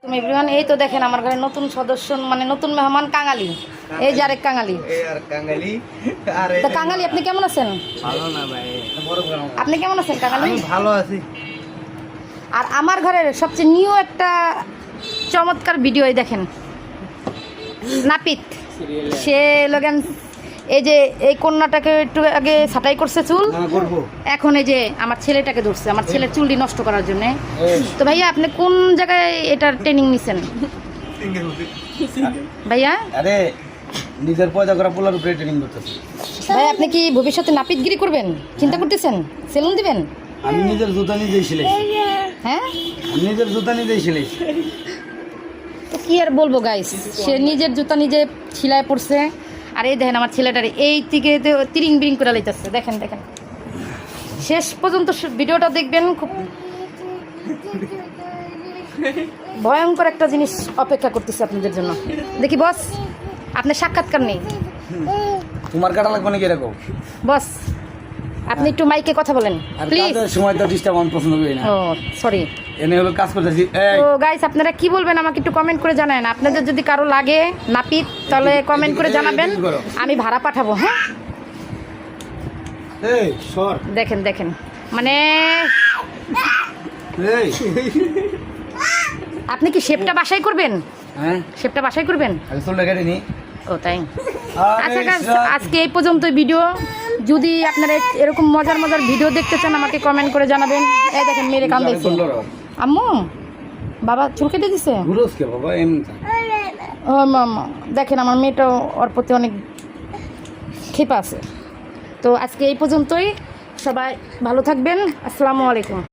তুমি এভরিওয়ান, এই তো দেখেন আমার ঘরে নতুন সদস্য মানে নতুন মেহমান কাঙালি। এই যে আরেক কাঙালি। তো কাঙালি আপনি কেমন আছেন? ভালো না ভাই। আপনি কেমন আছেন কাঙালি? আমি ভালো আছি। আর আমার ঘরের সবচেয়ে নিউ একটা চমৎকার ভিডিও দেখেন। নাপিত সে লগেন এই যে এই কন্যাটাকে একটু আগে ছাঁটাই করছে চুল, এখন এই যে আমার ছেলেটাকে ধরছে আমার ছেলের চুলটি নষ্ট করার জন্য। তো ভাইয়া আপনি কোন জায়গায় এটার ট্রেনিং নিছেন ভাইয়া? আরে নিজের পয়দা করা পোলার উপরে ট্রেনিং করতেছি। ভাই আপনি কি ভবিষ্যতে নাপিতগিরি করবেন চিন্তা করতেছেন? সেলুন দিবেন? আমি নিজের জুতা নিজেই সিলাই। হ্যাঁ, আমি নিজের জুতা নিজেই সিলাই। তো কি আর বলবো গাইস, সে নিজের জুতা নিজে সিলাই পড়ছে। আর এই দেখেন আমার ছেলেটার এই দিকে তিরিং বিরিং করে লাইতেছে। দেখেন দেখেন, শেষ পর্যন্ত ভিডিওটা দেখবেন। খুব ভয়ঙ্কর একটা জিনিস অপেক্ষা করতেছে আপনাদের জন্য। দেখি বস, আপনার সাক্ষাৎকার নেই। তোমার কাটা লাগবে নাকি এরকম? বস আপনি একটু মাইকে কথা বলেন আর প্লিজ। কাজের সময় তো ডিস্টার্ব আমি পছন্দ করি না। ও সরি। এনে হলো কাজ করতেছি। এই তো গাইস আপনারা কি বলবেন আমাকে একটু কমেন্ট করে জানান। আপনাদের যদি কারো লাগে নাপিত তাহলে কমেন্ট করে জানাবেন, আমি ভাড়া পাঠাবো। হ্যাঁ এই সর। দেখেন দেখেন মানে এই আপনি কি শেপটা বাসায় করবেন? হ্যাঁ, শেপটা বাসায় করবেন? আমি চুলটা কেটে নি। ও তাই। আচ্ছা গাইস আজকে এই পর্যন্তই ভিডিও। যদি আপনারা এরকম মজার মজার ভিডিও দেখতে চান আমাকে কমেন্ট করে জানাবেন। এই দেখেন মেরে কান্দাইছে আম্মু। বাবা চুল কেটে দিছে? ঘুরোস কে বাবা এমন? ও মামা দেখেন আমার মেয়েটাও ওর প্রতি অনেক ক্ষেপা আছে। তো আজকে এই পর্যন্তই, সবাই ভালো থাকবেন। আসসালামু আলাইকুম।